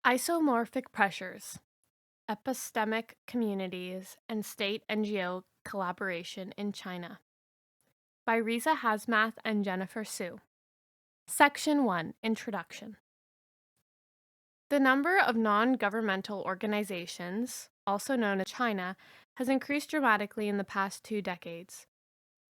Isomorphic pressures, epistemic communities, and state NGO collaboration in China by Riza Hazmath and Jennifer Su. Section 1, Introduction. The number of non-governmental organizations, also known as China, has increased dramatically in the past 2 decades.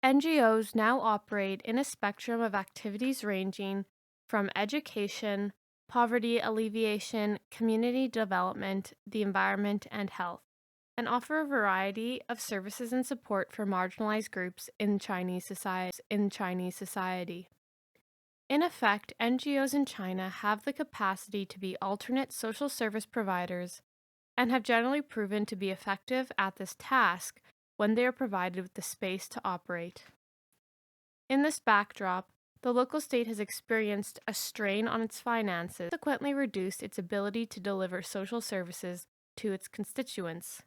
NGOs now operate in a spectrum of activities ranging from education, poverty alleviation, community development, the environment, and health, and offer a variety of services and support for marginalized groups in Chinese society. In effect, NGOs in China have the capacity to be alternate social service providers and have generally proven to be effective at this task when they are provided with the space to operate. In this backdrop, the local state has experienced a strain on its finances, consequently reduced its ability to deliver social services to its constituents.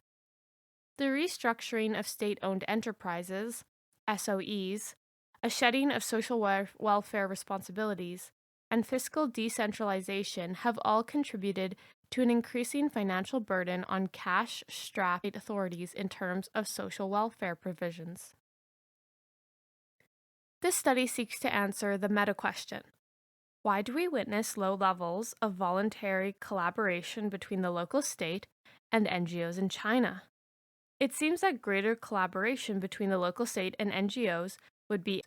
The restructuring of state-owned enterprises, SOEs, a shedding of social welfare responsibilities, and fiscal decentralization have all contributed to an increasing financial burden on cash-strapped state authorities in terms of social welfare provisions. This study seeks to answer the meta-question: why do we witness low levels of voluntary collaboration between the local state and NGOs in China? It seems that greater collaboration between the local state and NGOs would be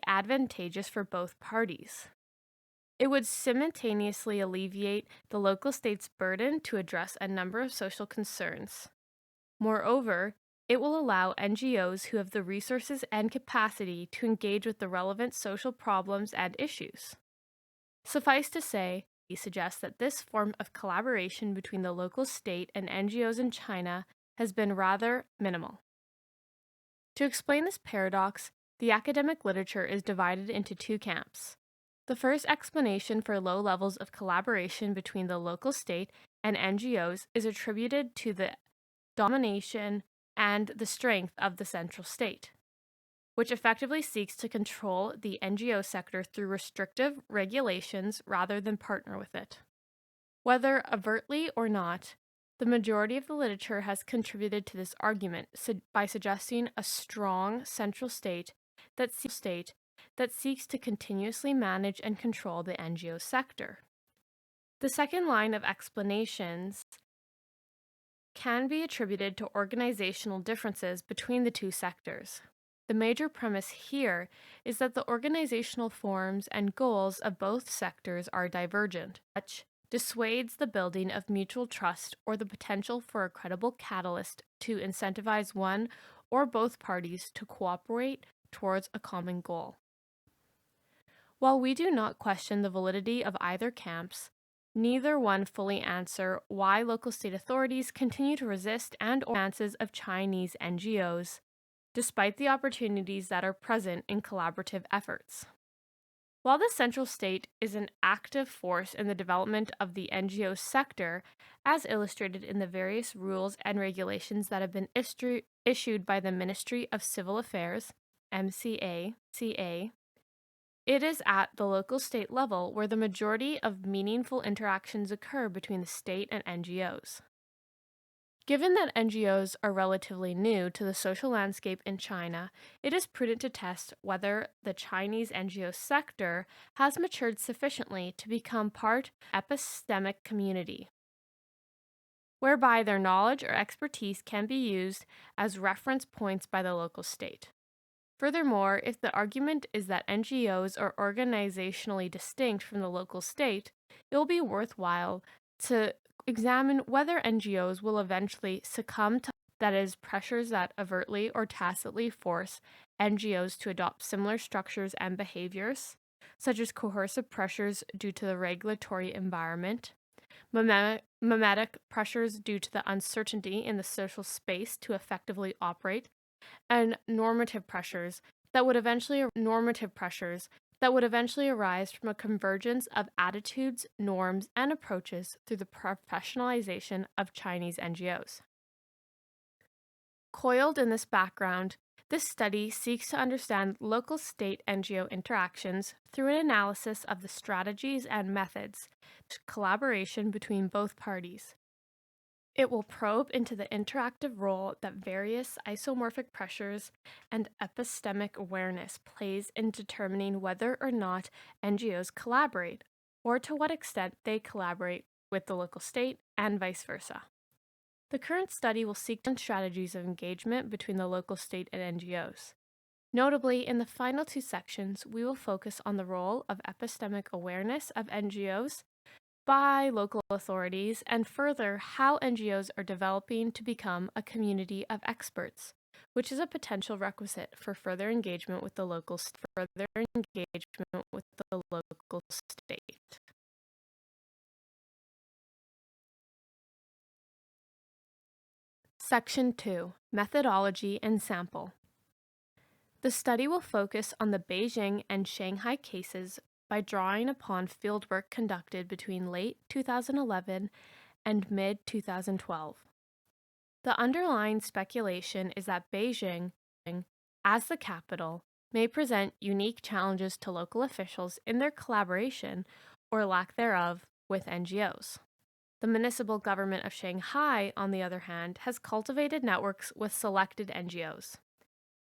advantageous for both parties. It would simultaneously alleviate the local state's burden to address a number of social concerns. Moreover, it will allow NGOs who have the resources and capacity to engage with the relevant social problems and issues. Suffice to say, he suggests that this form of collaboration between the local state and NGOs in China has been rather minimal. To explain this paradox, the academic literature is divided into 2 camps. The first explanation for low levels of collaboration between the local state and NGOs is attributed to the domination and the strength of the central state, which effectively seeks to control the NGO sector through restrictive regulations rather than partner with it. Whether overtly or not, the majority of the literature has contributed to this argument by suggesting a strong central state that seeks to continuously manage and control the NGO sector. The second line of explanations can be attributed to organizational differences between the 2 sectors. The major premise here is that the organizational forms and goals of both sectors are divergent, which dissuades the building of mutual trust or the potential for a credible catalyst to incentivize one or both parties to cooperate towards a common goal. While we do not question the validity of either camps, neither one fully answer why local state authorities continue to resist and/or advances of Chinese NGOs, despite the opportunities that are present in collaborative efforts. While the central state is an active force in the development of the NGO sector, as illustrated in the various rules and regulations that have been issued by the Ministry of Civil Affairs, MCA, it is at the local state level where the majority of meaningful interactions occur between the state and NGOs. Given that NGOs are relatively new to the social landscape in China, it is prudent to test whether the Chinese NGO sector has matured sufficiently to become part of the epistemic community, whereby their knowledge or expertise can be used as reference points by the local state. Furthermore, if the argument is that NGOs are organizationally distinct from the local state, it will be worthwhile to examine whether NGOs will eventually succumb to, that is, pressures that overtly or tacitly force NGOs to adopt similar structures and behaviors, such as coercive pressures due to the regulatory environment, mimetic pressures due to the uncertainty in the social space to effectively operate, and normative pressures that would eventually arise from a convergence of attitudes, norms, and approaches through the professionalization of Chinese NGOs. Coiled in this background, This study seeks to understand local state NGO interactions through an analysis of the strategies and methods, collaboration between both parties. It will probe into the interactive role that various isomorphic pressures and epistemic awareness plays in determining whether or not NGOs collaborate, or to what extent they collaborate with the local state and vice versa. The current study will seek strategies of engagement between the local state and NGOs. Notably, in the final two sections, we will focus on the role of epistemic awareness of NGOs by local authorities, and further, how NGOs are developing to become a community of experts, which is a potential requisite for further engagement with the local state. Section 2: Methodology and Sample. The study will focus on the Beijing and Shanghai cases by drawing upon fieldwork conducted between late 2011 and mid-2012. The underlying speculation is that Beijing, as the capital, may present unique challenges to local officials in their collaboration, or lack thereof, with NGOs. The municipal government of Shanghai, on the other hand, has cultivated networks with selected NGOs.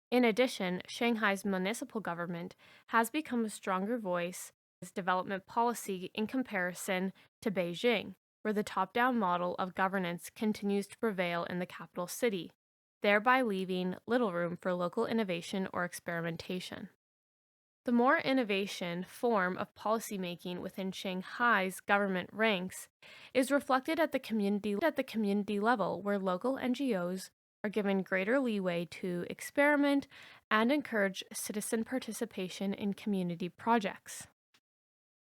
In addition, Shanghai's municipal government has become a stronger voice in its development policy in comparison to Beijing, where the top-down model of governance continues to prevail in the capital city, thereby leaving little room for local innovation or experimentation. The more innovation form of policymaking within Shanghai's government ranks is reflected at the community level, where local NGOs are given greater leeway to experiment and encourage citizen participation in community projects.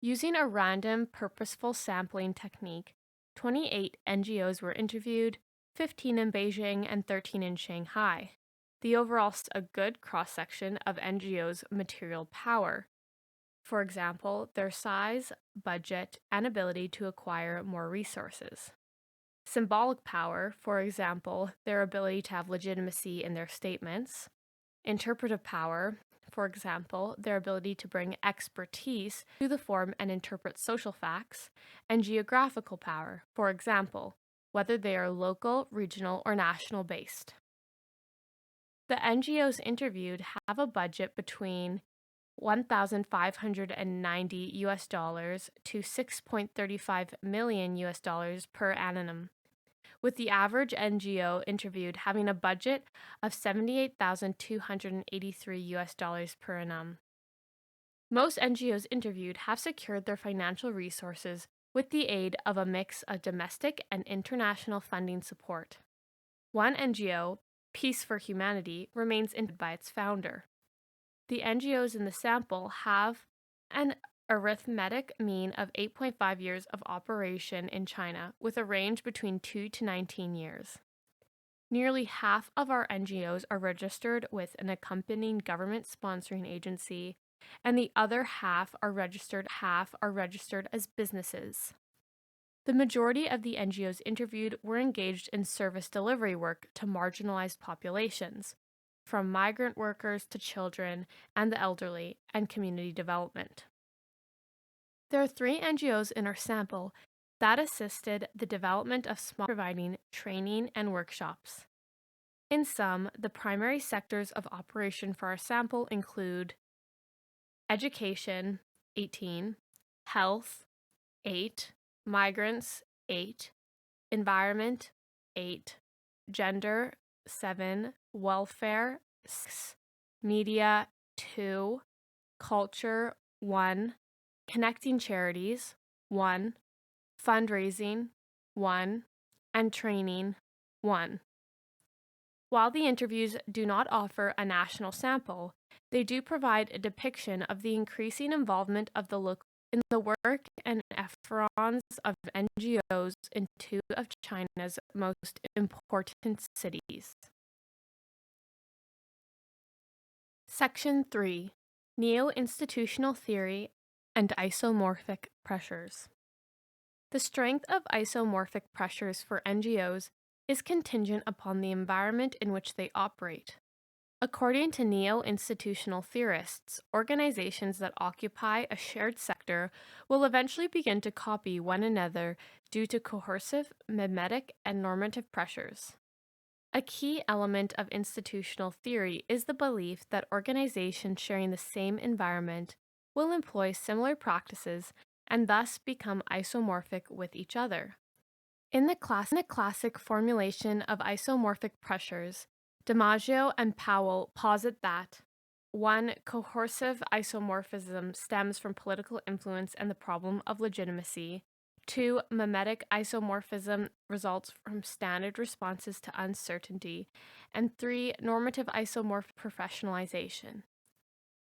Using a random, purposeful sampling technique, 28 NGOs were interviewed, 15 in Beijing and 13 in Shanghai. The overall a good cross-section of NGOs' material power. For example, their size, budget, and ability to acquire more resources. Symbolic power, for example, their ability to have legitimacy in their statements. Interpretive power, for example, their ability to bring expertise to the form and interpret social facts. And geographical power, for example, whether they are local, regional, or national based. The NGOs interviewed have a budget between $1,590 to $6.35 million per annum, with the average NGO interviewed having a budget of $78,283 per annum. Most NGOs interviewed have secured their financial resources with the aid of a mix of domestic and international funding support. One NGO, Peace for Humanity, remains independent by its founder. The NGOs in the sample have an arithmetic mean of 8.5 years of operation in China, with a range between 2 to 19 years. Nearly half of our NGOs are registered with an accompanying government sponsoring agency, and the other half are registered as businesses. The majority of the NGOs interviewed were engaged in service delivery work to marginalized populations, from migrant workers to children and the elderly, and community development. There are 3 NGOs in our sample that assisted the development of small providing training and workshops. In sum, the primary sectors of operation for our sample include education, 18, health, 8, migrants, 8, environment, 8, gender, 7, welfare, 6, media, 2, culture, 1, connecting charities, 1, fundraising, 1, and training, 1. While the interviews do not offer a national sample, they do provide a depiction of the increasing involvement of the local in the work and efforts of NGOs in 2 of China's most important cities. Section 3: Neo-institutional theory and isomorphic pressures. The strength of isomorphic pressures for NGOs is contingent upon the environment in which they operate. According to neo-institutional theorists, organizations that occupy a shared sector will eventually begin to copy one another due to coercive, mimetic, and normative pressures. A key element of institutional theory is the belief that organizations sharing the same environment will employ similar practices and thus become isomorphic with each other. In the classic formulation of isomorphic pressures, DiMaggio and Powell posit that 1. Coercive isomorphism stems from political influence and the problem of legitimacy. 2. Mimetic isomorphism results from standard responses to uncertainty. And 3. Normative isomorphic professionalization.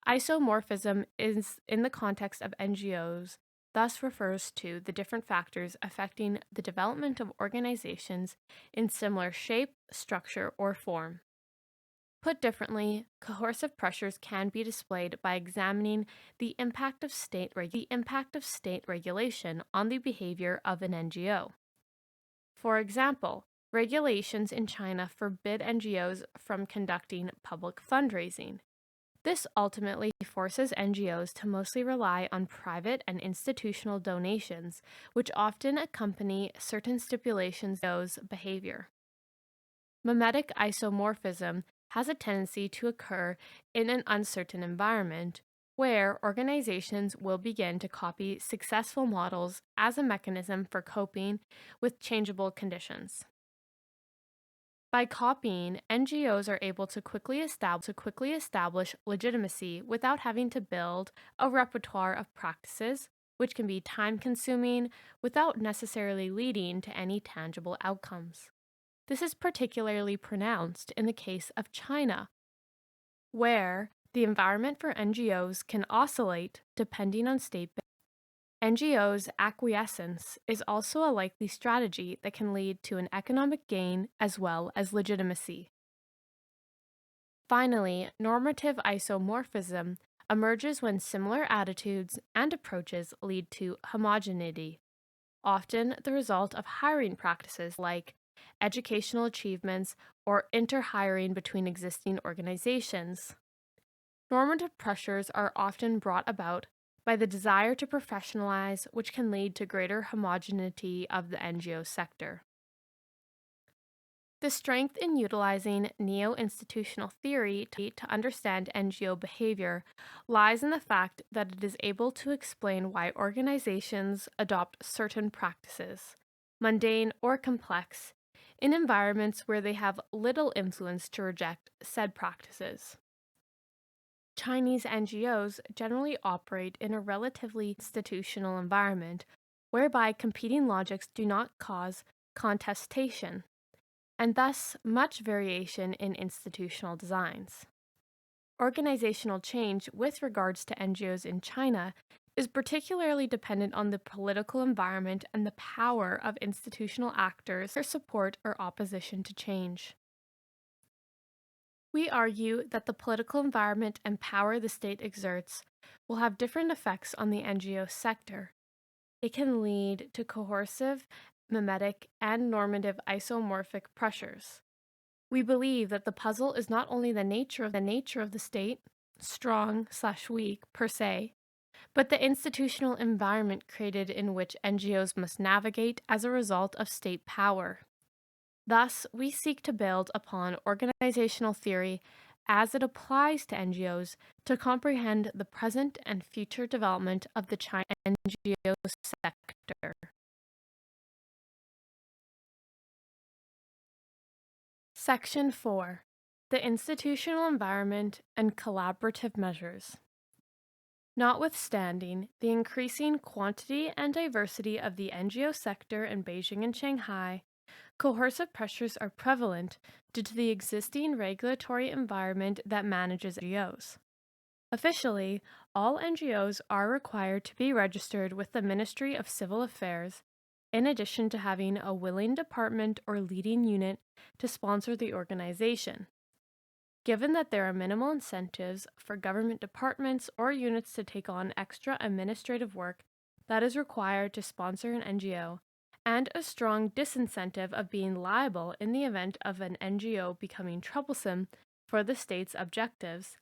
Isomorphism is, in the context of NGOs, thus refers to the different factors affecting the development of organizations in similar shape, structure, or form. Put differently, coercive pressures can be displayed by examining the impact of state regulation on the behavior of an NGO. For example, regulations in China forbid NGOs from conducting public fundraising. This ultimately forces NGOs to mostly rely on private and institutional donations, which often accompany certain stipulations of NGOs' behavior. Mimetic isomorphism has a tendency to occur in an uncertain environment, where organizations will begin to copy successful models as a mechanism for coping with changeable conditions. By copying, NGOs are able to quickly establish legitimacy without having to build a repertoire of practices, which can be time-consuming without necessarily leading to any tangible outcomes. This is particularly pronounced in the case of China, where the environment for NGOs can oscillate depending on state. NGOs' acquiescence is also a likely strategy that can lead to an economic gain as well as legitimacy. Finally, normative isomorphism emerges when similar attitudes and approaches lead to homogeneity, often the result of hiring practices like educational achievements or inter-hiring between existing organizations. Normative pressures are often brought about by the desire to professionalize, which can lead to greater homogeneity of the NGO sector. The strength in utilizing neo-institutional theory to understand NGO behavior lies in the fact that it is able to explain why organizations adopt certain practices, mundane or complex, in environments where they have little influence to reject said practices. Chinese NGOs generally operate in a relatively institutional environment whereby competing logics do not cause contestation, and thus much variation in institutional designs. Organizational change with regards to NGOs in China is particularly dependent on the political environment and the power of institutional actors, their support or opposition to change. We argue that the political environment and power the state exerts will have different effects on the NGO sector. It can lead to coercive, mimetic, and normative isomorphic pressures. We believe that the puzzle is not only the nature of the state, strong/weak per se, but the institutional environment created in which NGOs must navigate as a result of state power. Thus, we seek to build upon organizational theory as it applies to NGOs to comprehend the present and future development of the China NGO sector. Section 4. The institutional environment and collaborative measures. Notwithstanding the increasing quantity and diversity of the NGO sector in Beijing and Shanghai, coercive pressures are prevalent due to the existing regulatory environment that manages NGOs. Officially, all NGOs are required to be registered with the Ministry of Civil Affairs, in addition to having a willing department or leading unit to sponsor the organization. Given that there are minimal incentives for government departments or units to take on extra administrative work that is required to sponsor an NGO, and a strong disincentive of being liable in the event of an NGO becoming troublesome, for the state's objectives,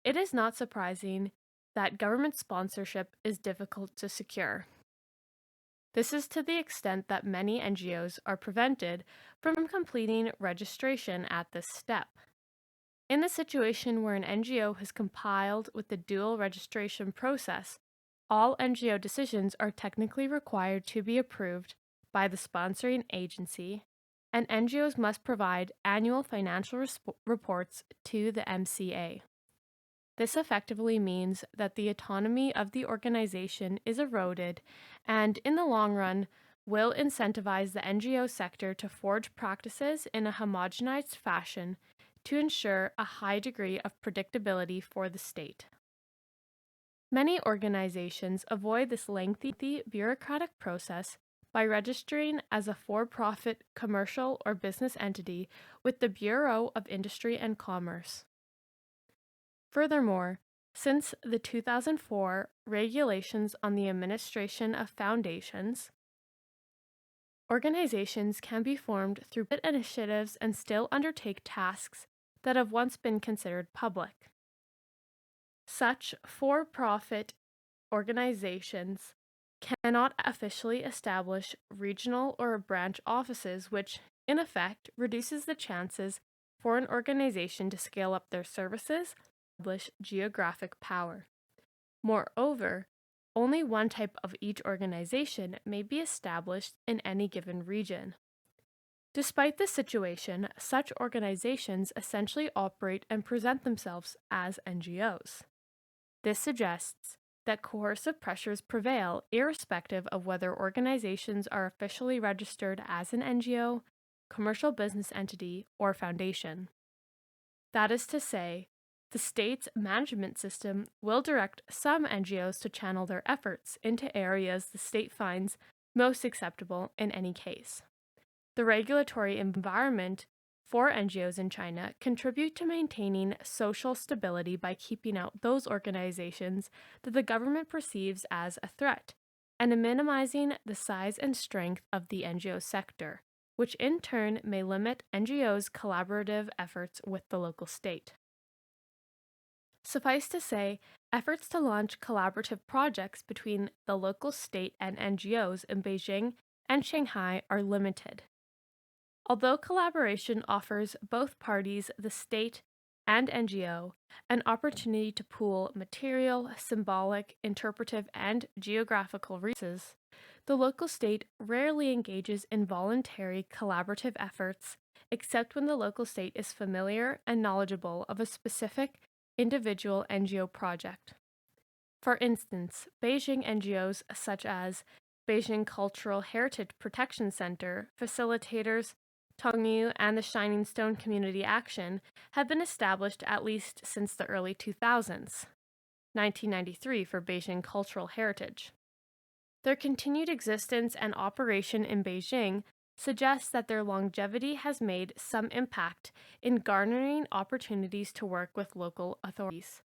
it is not surprising that government sponsorship is difficult to secure. This is to the extent that many NGOs are prevented from completing registration at this step. In the situation where an NGO has compiled with the dual registration process, all NGO decisions are technically required to be approved by the sponsoring agency, and NGOs must provide annual financial reports to the MCA. This effectively means that the autonomy of the organization is eroded and, in the long run, will incentivize the NGO sector to forge practices in a homogenized fashion to ensure a high degree of predictability for the state. Many organizations avoid this lengthy bureaucratic process by registering as a for-profit commercial or business entity with the Bureau of Industry and Commerce. Furthermore, since the 2004 Regulations on the Administration of Foundations, organizations can be formed through private initiatives and still undertake tasks that have once been considered public. Such for-profit organizations cannot officially establish regional or branch offices, which, in effect, reduces the chances for an organization to scale up their services and establish geographic power. Moreover, only one type of each organization may be established in any given region. Despite this situation, such organizations essentially operate and present themselves as NGOs. This suggests that coercive pressures prevail irrespective of whether organizations are officially registered as an NGO, commercial business entity, or foundation. That is to say, the state's management system will direct some NGOs to channel their efforts into areas the state finds most acceptable in any case. The regulatory environment for NGOs in China contribute to maintaining social stability by keeping out those organizations that the government perceives as a threat, and minimizing the size and strength of the NGO sector, which in turn may limit NGOs' collaborative efforts with the local state. Suffice to say, efforts to launch collaborative projects between the local state and NGOs in Beijing and Shanghai are limited. Although collaboration offers both parties, the state and NGO, an opportunity to pool material, symbolic, interpretive, and geographical resources, the local state rarely engages in voluntary collaborative efforts except when the local state is familiar and knowledgeable of a specific individual NGO project. For instance, Beijing NGOs such as Beijing Cultural Heritage Protection Center, facilitators, Tongyu, and the Shining Stone Community Action have been established at least since the early 2000s, 1993 for Beijing Cultural Heritage. Their continued existence and operation in Beijing suggests that their longevity has made some impact in garnering opportunities to work with local authorities.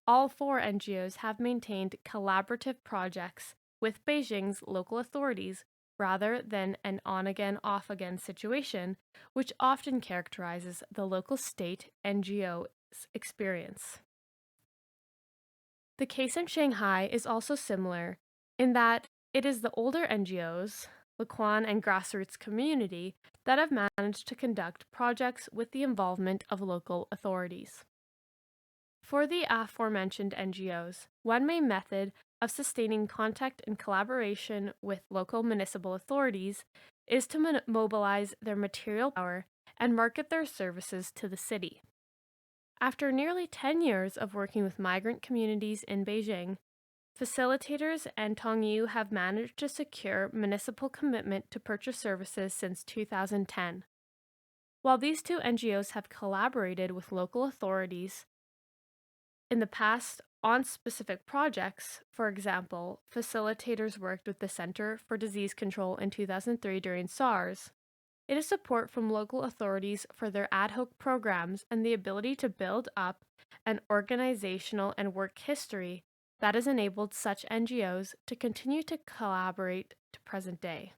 All four NGOs have maintained collaborative projects with Beijing's local authorities rather than an on-again, off-again situation, which often characterizes the local state NGO's experience. The case in Shanghai is also similar in that it is the older NGOs, Laquan and grassroots community, that have managed to conduct projects with the involvement of local authorities. For the aforementioned NGOs, one main method of sustaining contact and collaboration with local municipal authorities is to mobilize their material power and market their services to the city. After nearly 10 years of working with migrant communities in Beijing, facilitators and Tongyu have managed to secure municipal commitment to purchase services since 2010. While these two NGOs have collaborated with local authorities in the past on specific projects, for example, facilitators worked with the Center for Disease Control in 2003 during SARS, it is support from local authorities for their ad hoc programs and the ability to build up an organizational and work history that has enabled such NGOs to continue to collaborate to present day.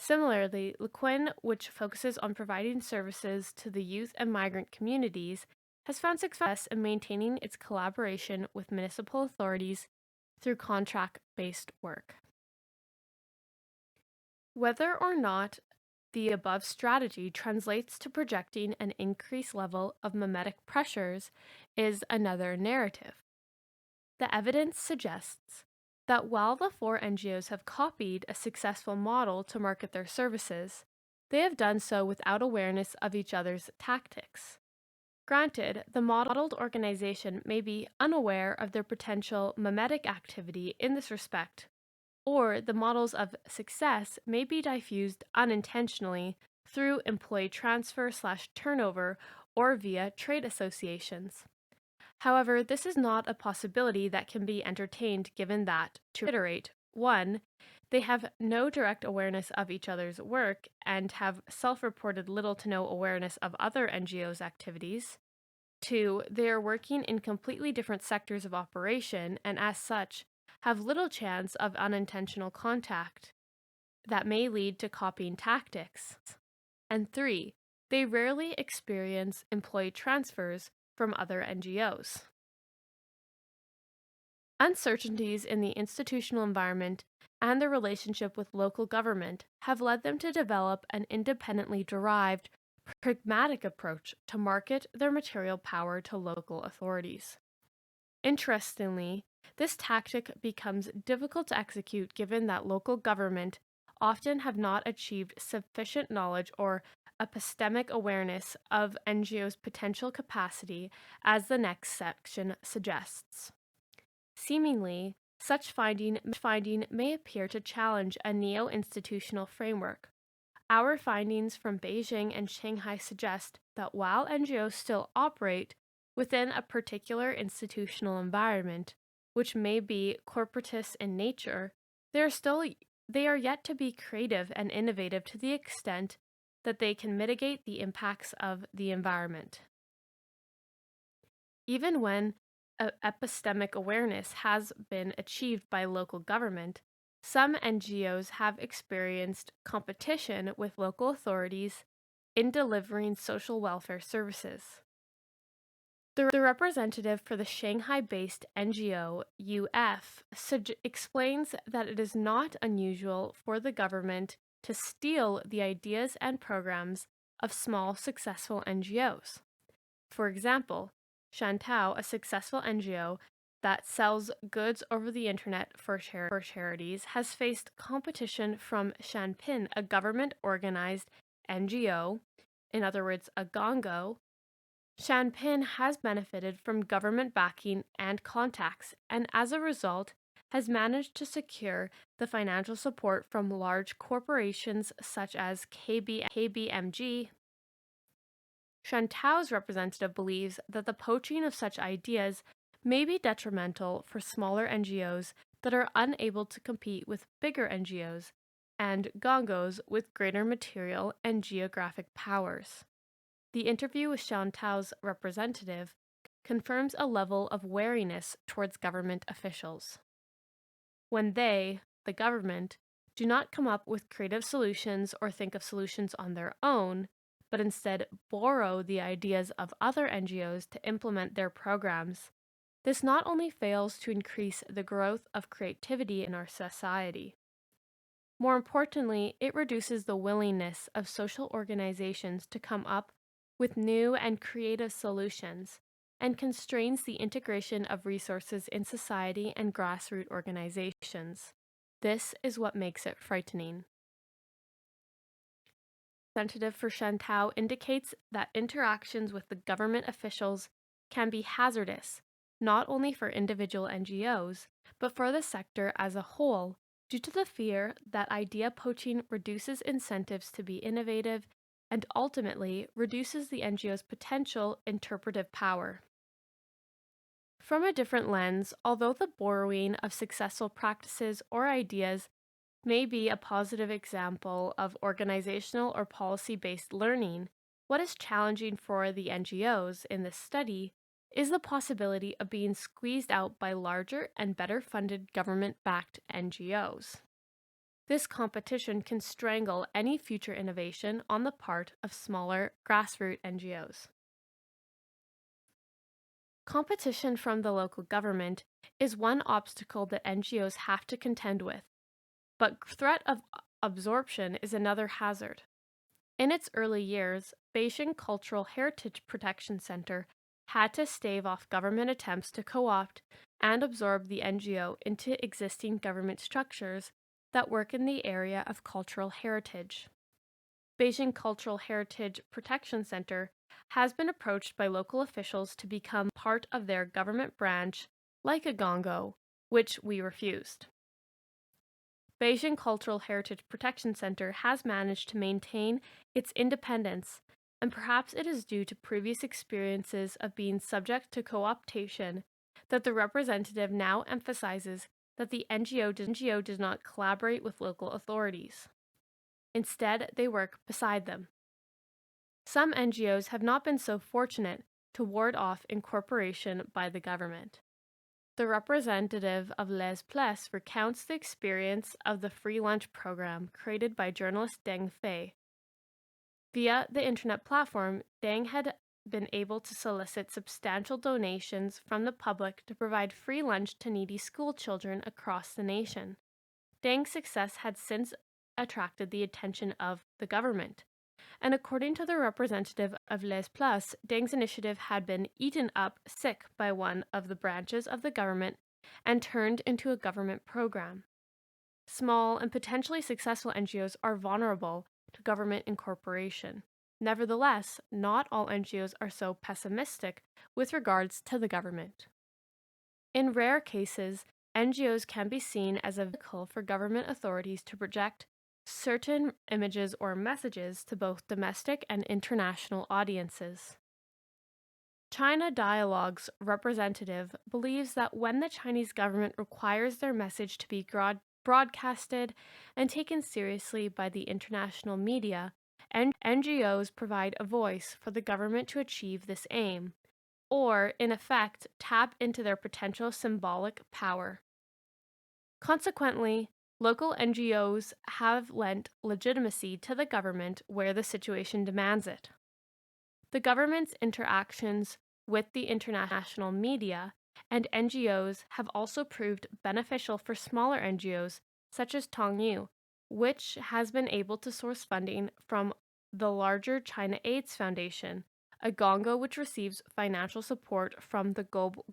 Similarly, Lequin, which focuses on providing services to the youth and migrant communities, has found success in maintaining its collaboration with municipal authorities through contract based work. Whether or not the above strategy translates to projecting an increased level of mimetic pressures is another narrative. The evidence suggests that while the four NGOs have copied a successful model to market their services, they have done so without awareness of each other's tactics. Granted, the modeled organization may be unaware of their potential mimetic activity in this respect, or the models of success may be diffused unintentionally through employee transfer/turnover or via trade associations. However, this is not a possibility that can be entertained given that, to reiterate, 1. They have no direct awareness of each other's work and have self reported little to no awareness of other NGOs' activities. 2. They are working in completely different sectors of operation and, as such, have little chance of unintentional contact that may lead to copying tactics. And 3. They rarely experience employee transfers from other NGOs. Uncertainties in the institutional environment and the relationship with local government have led them to develop an independently derived, pragmatic approach to market their material power to local authorities. Interestingly, this tactic becomes difficult to execute given that local government often have not achieved sufficient knowledge or epistemic awareness of NGOs' potential capacity, as the next section suggests. Seemingly, such finding may appear to challenge a neo-institutional framework. Our findings from Beijing and Shanghai suggest that while NGOs still operate within a particular institutional environment, which may be corporatist in nature, they are yet to be creative and innovative to the extent that they can mitigate the impacts of the environment. Even when epistemic awareness has been achieved by local government, some NGOs have experienced competition with local authorities in delivering social welfare services. The representative for the Shanghai-based NGO, UF, explains that it is not unusual for the government to steal the ideas and programs of small, successful NGOs. For example, Shantao, a successful NGO that sells goods over the internet for charities, has faced competition from Shanpin, a government-organized NGO, in other words, a gongo. Shanpin has benefited from government backing and contacts, and as a result, has managed to secure the financial support from large corporations such as KBMG. Shantao's representative believes that the poaching of such ideas may be detrimental for smaller NGOs that are unable to compete with bigger NGOs and gongos with greater material and geographic powers. The interview with Shantao's representative confirms a level of wariness towards government officials. When they, the government, do not come up with creative solutions or think of solutions on their own, but instead borrow the ideas of other NGOs to implement their programs, this not only fails to increase the growth of creativity in our society. More importantly, it reduces the willingness of social organizations to come up with new and creative solutions, and constrains the integration of resources in society and grassroots organizations. This is what makes it frightening. The representative for Shantao indicates that interactions with the government officials can be hazardous, not only for individual NGOs, but for the sector as a whole, due to the fear that idea poaching reduces incentives to be innovative and ultimately reduces the NGO's potential interpretive power. From a different lens, although the borrowing of successful practices or ideas may be a positive example of organizational or policy-based learning, what is challenging for the NGOs in this study is the possibility of being squeezed out by larger and better funded government-backed NGOs. This competition can strangle any future innovation on the part of smaller grassroots NGOs. Competition from the local government is one obstacle that NGOs have to contend with, but threat of absorption is another hazard. In its early years, Beijing Cultural Heritage Protection Center had to stave off government attempts to co-opt and absorb the NGO into existing government structures that work in the area of cultural heritage. Beijing Cultural Heritage Protection Center has been approached by local officials to become part of their government branch, like a gongo, which we refused. Beijing Cultural Heritage Protection Center has managed to maintain its independence, and perhaps it is due to previous experiences of being subject to co-optation that the representative now emphasizes that the NGO does not collaborate with local authorities. Instead, they work beside them. Some NGOs have not been so fortunate to ward off incorporation by the government. The representative of Les Pless recounts the experience of the free lunch program created by journalist Deng Fei. Via the internet platform, Deng had been able to solicit substantial donations from the public to provide free lunch to needy school children across the nation. Deng's success had since attracted the attention of the government, and according to the representative of Les Pless, Deng's initiative had been eaten up sick by one of the branches of the government and turned into a government program. Small and potentially successful NGOs are vulnerable to government incorporation. Nevertheless, not all NGOs are so pessimistic with regards to the government. In rare cases, NGOs can be seen as a vehicle for government authorities to project certain images or messages to both domestic and international audiences. China Dialogue's representative believes that when the Chinese government requires their message to be broadcasted and taken seriously by the international media, NGOs provide a voice for the government to achieve this aim, or, in effect, tap into their potential symbolic power. Consequently, local NGOs have lent legitimacy to the government where the situation demands it. The government's interactions with the international media and NGOs have also proved beneficial for smaller NGOs such as Tongyu, which has been able to source funding from the larger China AIDS Foundation, a gongo which receives financial support from the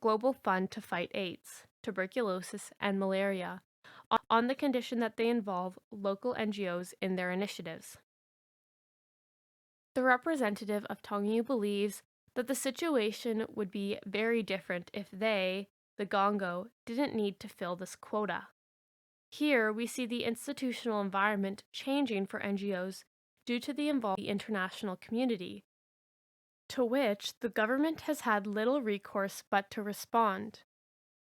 Global Fund to Fight AIDS, Tuberculosis, and Malaria, on the condition that they involve local NGOs in their initiatives. The representative of Tongyu believes that the situation would be very different if they, the gongo, didn't need to fill this quota. Here we see the institutional environment changing for NGOs due to the involvement of the international community, to which the government has had little recourse but to respond.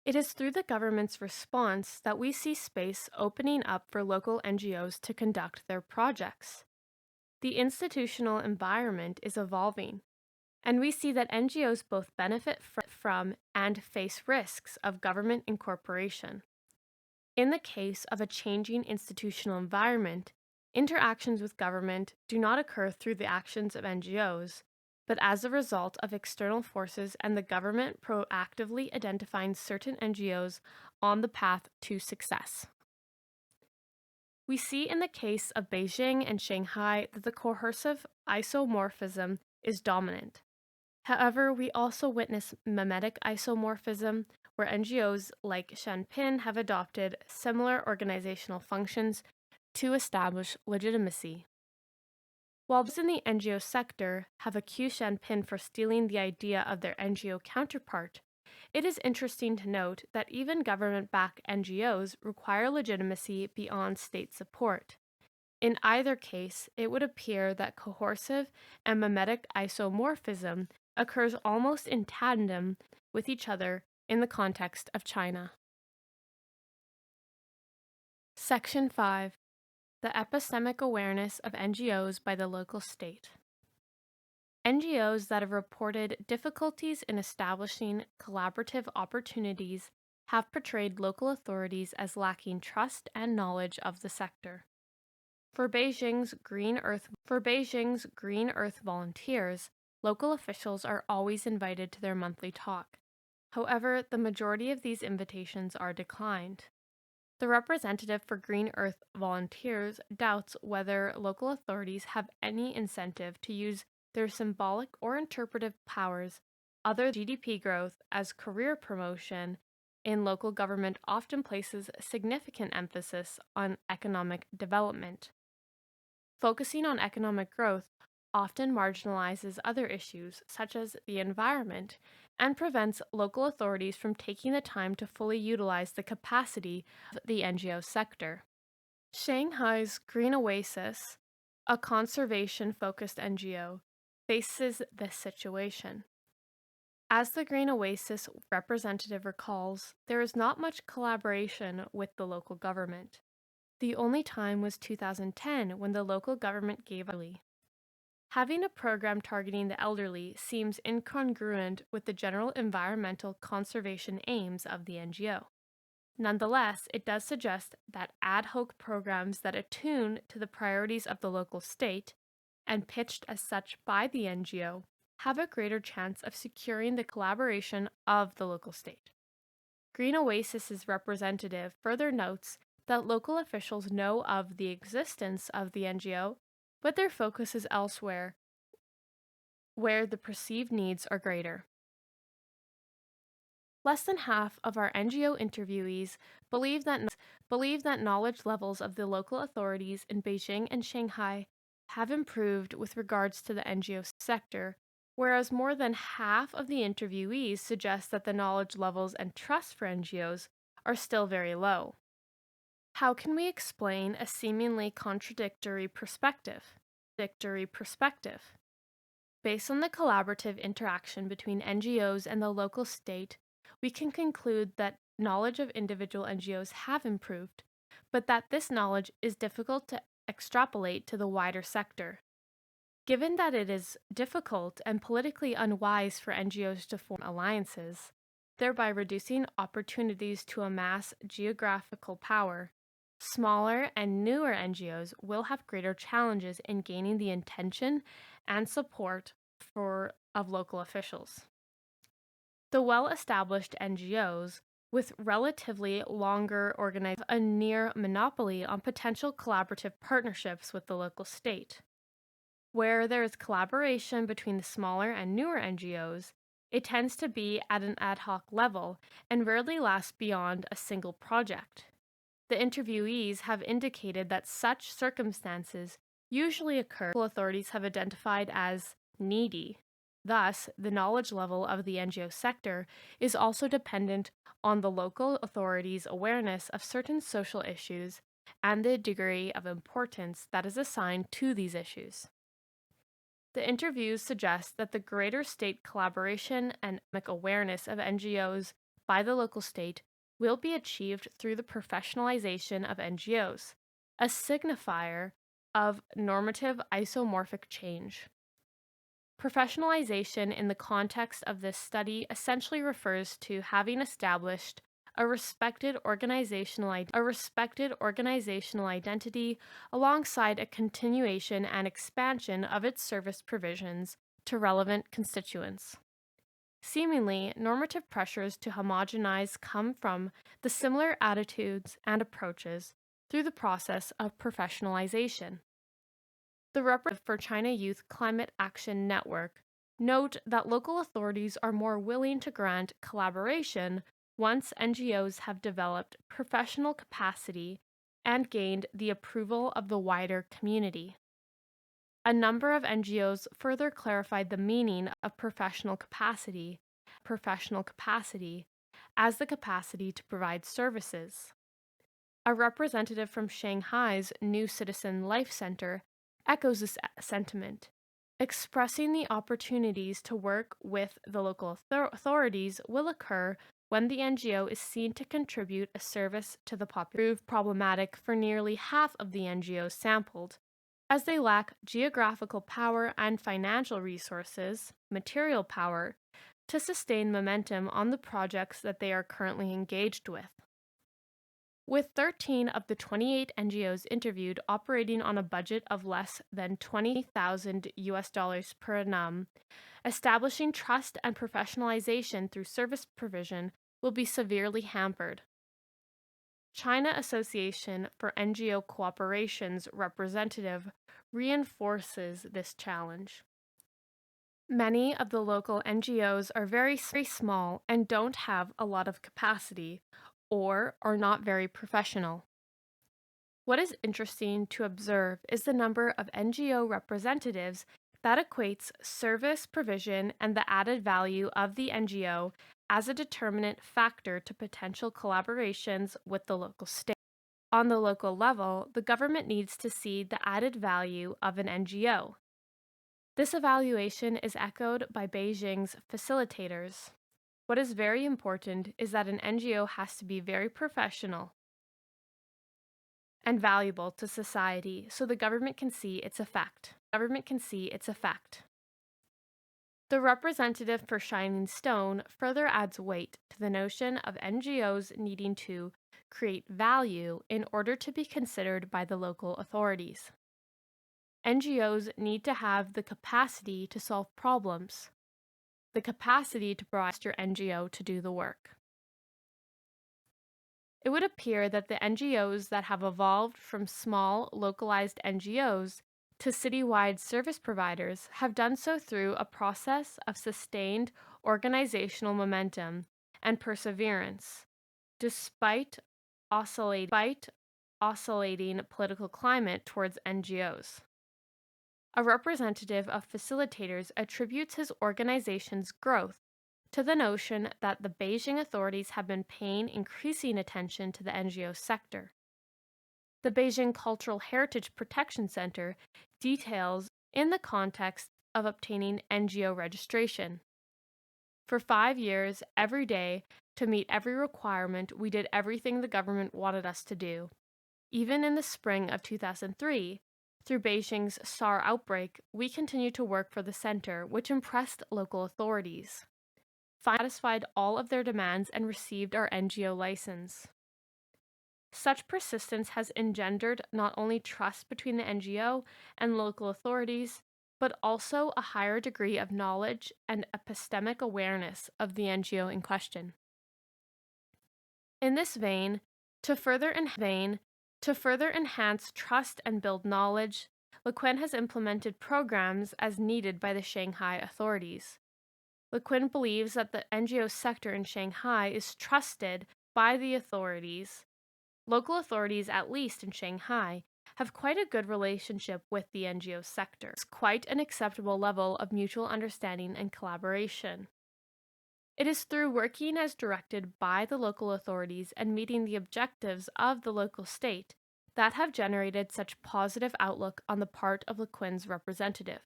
It is through the government's response that we see space opening up for local NGOs to conduct their projects. The institutional environment is evolving, and we see that NGOs both benefit from and face risks of government incorporation. In the case of a changing institutional environment, interactions with government do not occur through the actions of NGOs, but as a result of external forces and the government proactively identifying certain NGOs on the path to success. We see in the case of Beijing and Shanghai that the coercive isomorphism is dominant. However, we also witness mimetic isomorphism, where NGOs like Shanpin have adopted similar organizational functions to establish legitimacy. While those in the NGO sector have accused Shanpin for stealing the idea of their NGO counterpart, it is interesting to note that even government-backed NGOs require legitimacy beyond state support. In either case, it would appear that coercive and mimetic isomorphism occurs almost in tandem with each other in the context of China. Section 5. The epistemic awareness of NGOs by the local state. NGOs that have reported difficulties in establishing collaborative opportunities have portrayed local authorities as lacking trust and knowledge of the sector. For Beijing's Green Earth volunteers, local officials are always invited to their monthly talk. However, the majority of these invitations are declined. The representative for Green Earth volunteers doubts whether local authorities have any incentive to use their symbolic or interpretive powers other than GDP growth, as career promotion in local government often places significant emphasis on economic development. Focusing on economic growth often marginalizes other issues, such as the environment, and prevents local authorities from taking the time to fully utilize the capacity of the NGO sector. Shanghai's Green Oasis, a conservation-focused NGO, faces this situation. As the Green Oasis representative recalls, there is not much collaboration with the local government. The only time was 2010, when the local government gave elderly. Having a program targeting the elderly seems incongruent with the general environmental conservation aims of the NGO. Nonetheless, it does suggest that ad hoc programs that attune to the priorities of the local state, and pitched as such by the NGO, have a greater chance of securing the collaboration of the local state. Green Oasis's representative further notes that local officials know of the existence of the NGO, but their focus is elsewhere, where the perceived needs are greater. Less than half of our NGO interviewees believe that knowledge levels of the local authorities in Beijing and Shanghai have improved with regards to the NGO sector, whereas more than half of the interviewees suggest that the knowledge levels and trust for NGOs are still very low. How can we explain a seemingly contradictory perspective? Based on the collaborative interaction between NGOs and the local state, we can conclude that knowledge of individual NGOs have improved, but that this knowledge is difficult to extrapolate to the wider sector. Given that it is difficult and politically unwise for NGOs to form alliances, thereby reducing opportunities to amass geographical power, smaller and newer NGOs will have greater challenges in gaining the attention and support of local officials. The well-established NGOs, with relatively longer organized, a near monopoly on potential collaborative partnerships with the local state. Where there is collaboration between the smaller and newer NGOs, it tends to be at an ad hoc level and rarely lasts beyond a single project. The interviewees have indicated that such circumstances usually occur when local authorities have identified as needy. Thus, the knowledge level of the NGO sector is also dependent on the local authorities' awareness of certain social issues and the degree of importance that is assigned to these issues. The interviews suggest that the greater state collaboration and awareness of NGOs by the local state will be achieved through the professionalization of NGOs, a signifier of normative isomorphic change. Professionalization in the context of this study essentially refers to having established a respected organizational identity alongside a continuation and expansion of its service provisions to relevant constituents. Seemingly, normative pressures to homogenize come from the similar attitudes and approaches through the process of professionalization. The representative for China Youth Climate Action Network note that local authorities are more willing to grant collaboration once NGOs have developed professional capacity and gained the approval of the wider community. A number of NGOs further clarified the meaning of professional capacity as the capacity to provide services. A representative from Shanghai's New Citizen Life Center echoes this sentiment, expressing the opportunities to work with the local authorities will occur when the NGO is seen to contribute a service to the population. Proved problematic for nearly half of the NGOs sampled, as they lack geographical power and financial resources, material power, to sustain momentum on the projects that they are currently engaged with. With 13 of the 28 NGOs interviewed operating on a budget of less than $20,000 per annum, establishing trust and professionalization through service provision will be severely hampered. China Association for NGO Cooperation's representative reinforces this challenge. Many of the local NGOs are very small and don't have a lot of capacity or are not very professional. What is interesting to observe is the number of NGO representatives that equates service provision and the added value of the NGO as a determinant factor to potential collaborations with the local state. On the local level, the government needs to see the added value of an NGO. This evaluation is echoed by Beijing's facilitators. What is very important is that an NGO has to be very professional and valuable to society so the government can see its effect. The representative for Shining Stone further adds weight to the notion of NGOs needing to create value in order to be considered by the local authorities. NGOs need to have the capacity to solve problems, the capacity to provide your NGO to do the work. It would appear that the NGOs that have evolved from small, localized NGOs to citywide service providers have done so through a process of sustained organizational momentum and perseverance, despite oscillating political climate towards NGOs. A representative of facilitators attributes his organization's growth to the notion that the Beijing authorities have been paying increasing attention to the NGO sector. The Beijing Cultural Heritage Protection Center details in the context of obtaining NGO registration. For 5 years, every day, to meet every requirement, we did everything the government wanted us to do. Even in the spring of 2003, through Beijing's SARS outbreak, we continued to work for the center, which impressed local authorities, satisfied all of their demands, and received our NGO license. Such persistence has engendered not only trust between the NGO and local authorities, but also a higher degree of knowledge and epistemic awareness of the NGO in question. In this vein, to further enhance trust and build knowledge, LeQuinn has implemented programs as needed by the Shanghai authorities. LeQuinn believes that the NGO sector in Shanghai is trusted by the authorities. Local authorities, at least in Shanghai, have quite a good relationship with the NGO sector. It's quite an acceptable level of mutual understanding and collaboration. It is through working as directed by the local authorities and meeting the objectives of the local state that have generated such positive outlook on the part of LeQuinn's representative.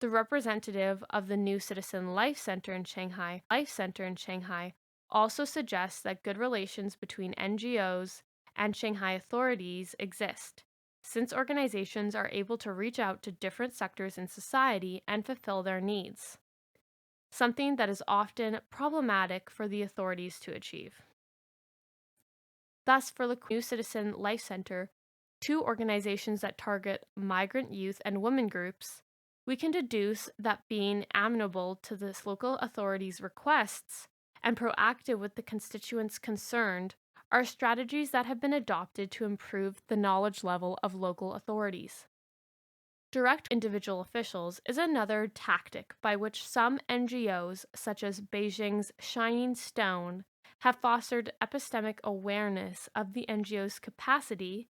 The representative of the New Citizen Life Center in Shanghai also suggests that good relations between NGOs and Shanghai authorities exist, since organizations are able to reach out to different sectors in society and fulfill their needs, something that is often problematic for the authorities to achieve. Thus, for the New Citizen Life Center, two organizations that target migrant youth and women groups, we can deduce that being amenable to the local authorities' requests and proactive with the constituents concerned are strategies that have been adopted to improve the knowledge level of local authorities. Direct individual officials is another tactic by which some NGOs, such as Beijing's Shining Stone, have fostered epistemic awareness of the NGO's capacity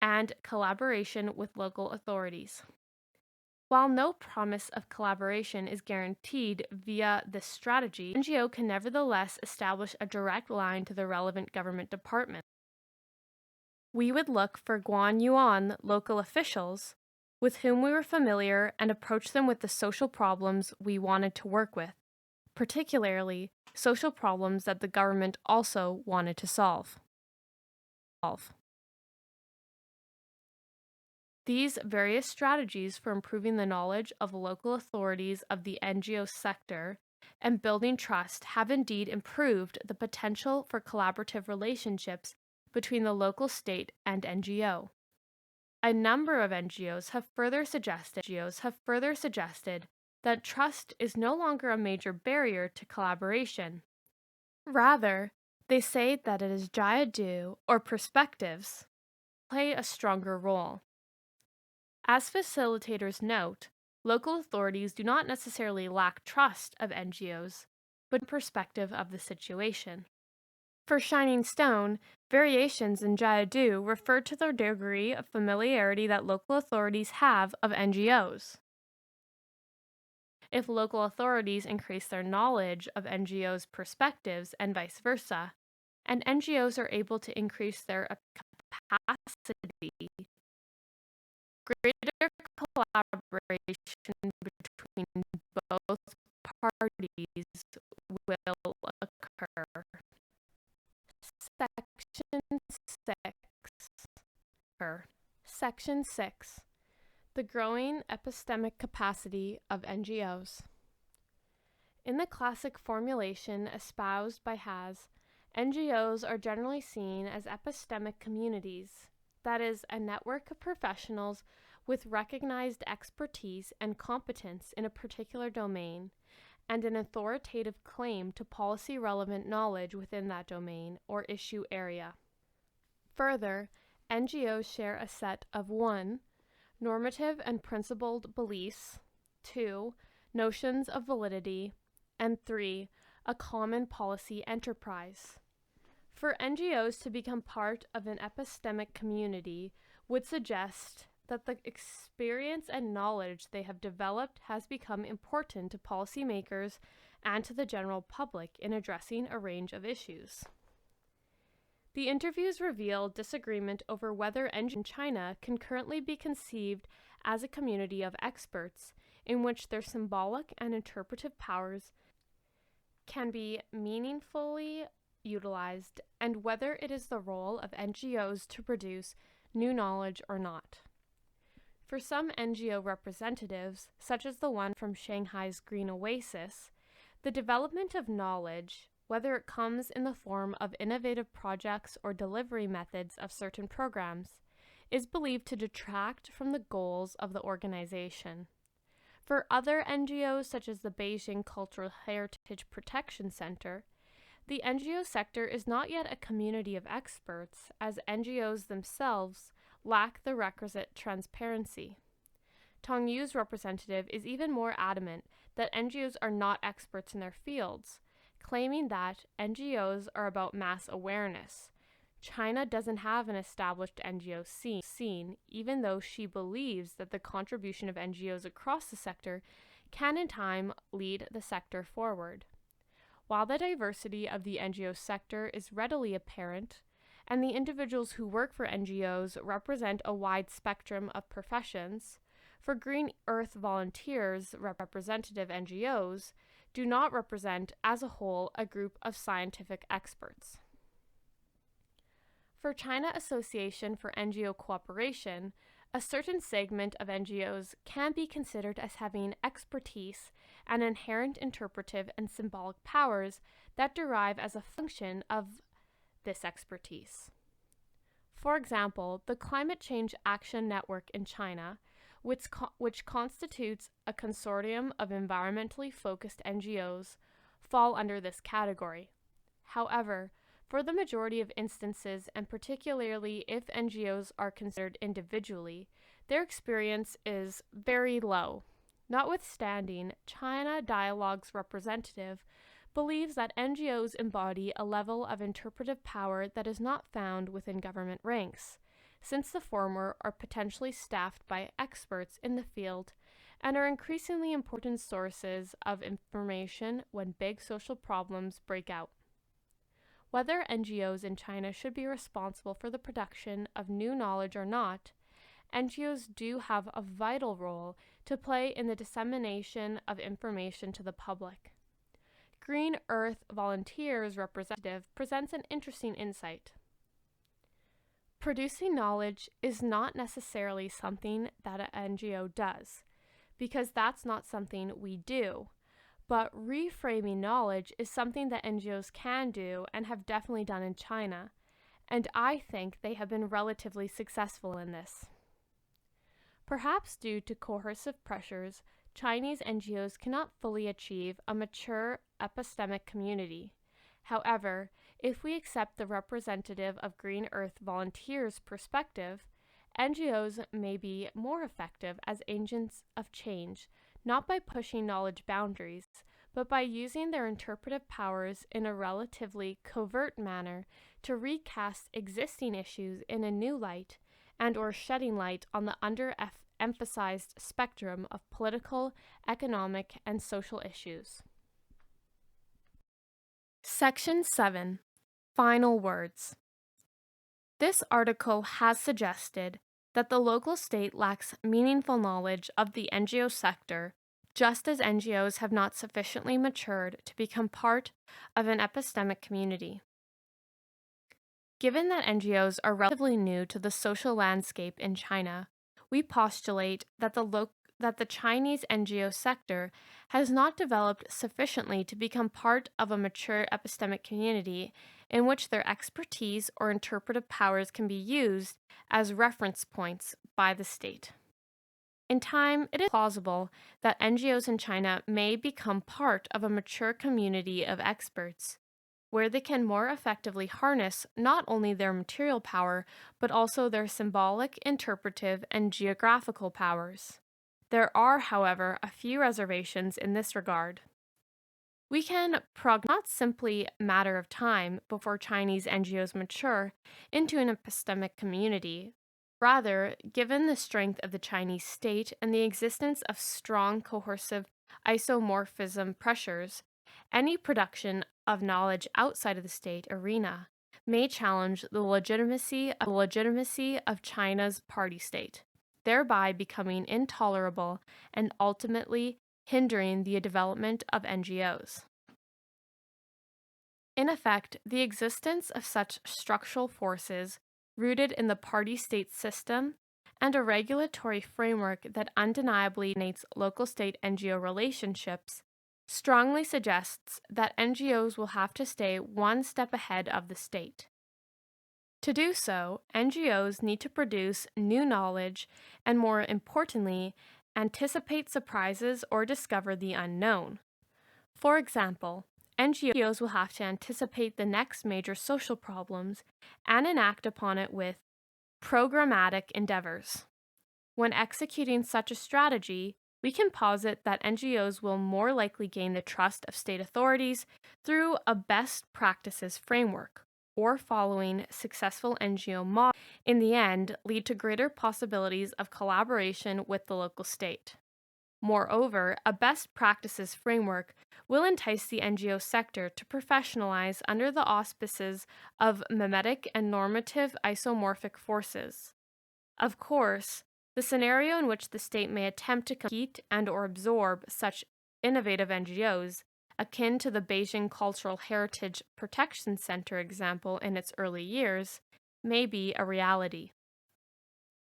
and collaboration with local authorities. While no promise of collaboration is guaranteed via this strategy, the NGO can nevertheless establish a direct line to the relevant government department. We would look for Guanyuan local officials with whom we were familiar and approach them with the social problems we wanted to work with, particularly social problems that the government also wanted to solve. These various strategies for improving the knowledge of local authorities of the NGO sector and building trust have indeed improved the potential for collaborative relationships between the local state and NGO. A number of NGOs have further suggested that trust is no longer a major barrier to collaboration. Rather, they say that it is jiadu, or perspectives, play a stronger role. As facilitators note, local authorities do not necessarily lack trust of NGOs, but perspective of the situation. For Shining Stone, variations in jiadu refer to the degree of familiarity that local authorities have of NGOs. If local authorities increase their knowledge of NGOs' perspectives and vice versa, and NGOs are able to increase their capacity, greater collaboration between both parties will occur. Section 6. The growing epistemic capacity of NGOs. In the classic formulation espoused by Has, NGOs are generally seen as epistemic communities, that is, a network of professionals with recognized expertise and competence in a particular domain, and an authoritative claim to policy-relevant knowledge within that domain or issue area. Further, NGOs share a set of 1. Normative and principled beliefs, 2. Notions of validity, and 3. A common policy enterprise. For NGOs to become part of an epistemic community would suggest that the experience and knowledge they have developed has become important to policymakers and to the general public in addressing a range of issues. The interviews reveal disagreement over whether NGOs in China can currently be conceived as a community of experts in which their symbolic and interpretive powers can be meaningfully utilized, and whether it is the role of NGOs to produce new knowledge or not. For some NGO representatives, such as the one from Shanghai's Green Oasis, the development of knowledge, whether it comes in the form of innovative projects or delivery methods of certain programs, is believed to detract from the goals of the organization. For other NGOs, such as the Beijing Cultural Heritage Protection Center, the NGO sector is not yet a community of experts, as NGOs themselves lack the requisite transparency. Tong Yu's representative is even more adamant that NGOs are not experts in their fields, claiming that NGOs are about mass awareness. China doesn't have an established NGO scene, even though she believes that the contribution of NGOs across the sector can in time lead the sector forward. While the diversity of the NGO sector is readily apparent, and the individuals who work for NGOs represent a wide spectrum of professions, for Green Earth Volunteers representative NGOs do not represent as a whole a group of scientific experts. For China Association for NGO Cooperation, a certain segment of NGOs can be considered as having expertise and inherent interpretive and symbolic powers that derive as a function of this expertise. For example, the Climate Change Action Network in China, which constitutes a consortium of environmentally focused NGOs, fall under this category. However, for the majority of instances, and particularly if NGOs are considered individually, their experience is very low. Notwithstanding, China Dialogue's representative believes that NGOs embody a level of interpretive power that is not found within government ranks, since the former are potentially staffed by experts in the field and are increasingly important sources of information when big social problems break out. Whether NGOs in China should be responsible for the production of new knowledge or not, NGOs do have a vital role to play in the dissemination of information to the public. Green Earth Volunteers representative presents an interesting insight. Producing knowledge is not necessarily something that an NGO does, because that's not something we do, But reframing knowledge is something that NGOs can do and have definitely done in China, and I think they have been relatively successful in this. Perhaps due to coercive pressures, Chinese NGOs cannot fully achieve a mature epistemic community. However, if we accept the representative of Green Earth volunteers' perspective, NGOs may be more effective as agents of change, not by pushing knowledge boundaries, but by using their interpretive powers in a relatively covert manner to recast existing issues in a new light and or shedding light on the underemphasized spectrum of political, economic, and social issues. Section 7. Final words. This article has suggested that the local state lacks meaningful knowledge of the NGO sector, just as NGOs have not sufficiently matured to become part of an epistemic community. Given that NGOs are relatively new to the social landscape in China, we postulate that the Chinese NGO sector has not developed sufficiently to become part of a mature epistemic community in which their expertise or interpretive powers can be used as reference points by the state. In time, it is plausible that NGOs in China may become part of a mature community of experts, where they can more effectively harness not only their material power, but also their symbolic, interpretive, and geographical powers. There are, however, a few reservations in this regard. We can not simply a matter of time before Chinese NGOs mature into an epistemic community. Rather, given the strength of the Chinese state and the existence of strong coercive isomorphism pressures, any production of knowledge outside of the state arena may challenge the legitimacy of China's party state, thereby becoming intolerable and ultimately hindering the development of NGOs. In effect, the existence of such structural forces rooted in the party-state system and a regulatory framework that undeniably dominates local state NGO relationships strongly suggests that NGOs will have to stay one step ahead of the state. To do so, NGOs need to produce new knowledge and, more importantly, anticipate surprises or discover the unknown. For example, NGOs will have to anticipate the next major social problems and enact upon it with programmatic endeavors. When executing such a strategy, we can posit that NGOs will more likely gain the trust of state authorities through a best practices framework, or following successful NGO models, in the end lead to greater possibilities of collaboration with the local state. Moreover, a best practices framework will entice the NGO sector to professionalize under the auspices of mimetic and normative isomorphic forces. Of course, the scenario in which the state may attempt to compete and or absorb such innovative NGOs, akin to the Beijing Cultural Heritage Protection Center example in its early years, may be a reality.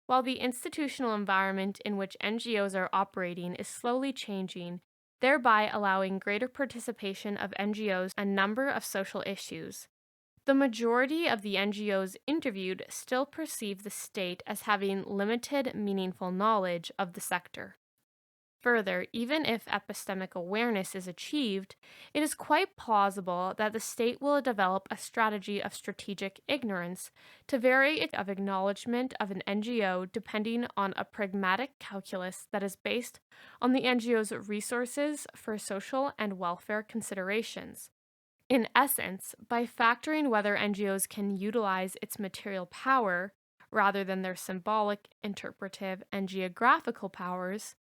While the institutional environment in which NGOs are operating is slowly changing, thereby allowing greater participation of NGOs in a number of social issues, the majority of the NGOs interviewed still perceive the state as having limited, meaningful knowledge of the sector. Further, even if epistemic awareness is achieved, it is quite plausible that the state will develop a strategy of strategic ignorance to vary its of acknowledgement of an NGO depending on a pragmatic calculus that is based on the NGO's resources for social and welfare considerations. In essence, by factoring whether NGOs can utilize its material power rather than their symbolic, interpretive, and geographical powers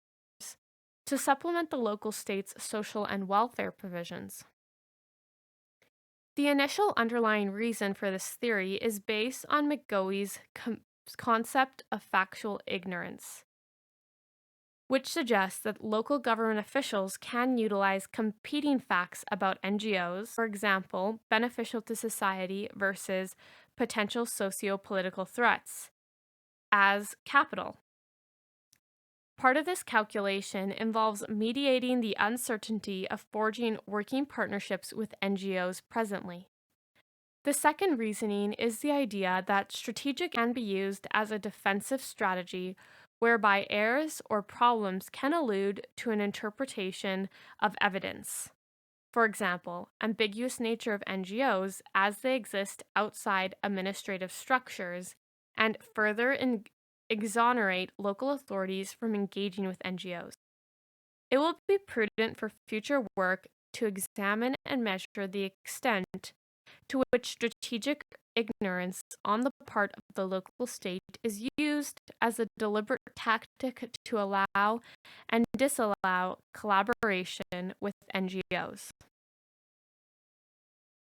to supplement the local state's social and welfare provisions. The initial underlying reason for this theory is based on McGowey's concept of factual ignorance, which suggests that local government officials can utilize competing facts about NGOs, for example, beneficial to society versus potential socio-political threats, as capital. Part of this calculation involves mediating the uncertainty of forging working partnerships with NGOs presently. The second reasoning is the idea that strategic can be used as a defensive strategy whereby errors or problems can allude to an interpretation of evidence. For example, ambiguous nature of NGOs as they exist outside administrative structures and further exonerate local authorities from engaging with NGOs. It will be prudent for future work to examine and measure the extent to which strategic ignorance on the part of the local state is used as a deliberate tactic to allow and disallow collaboration with NGOs.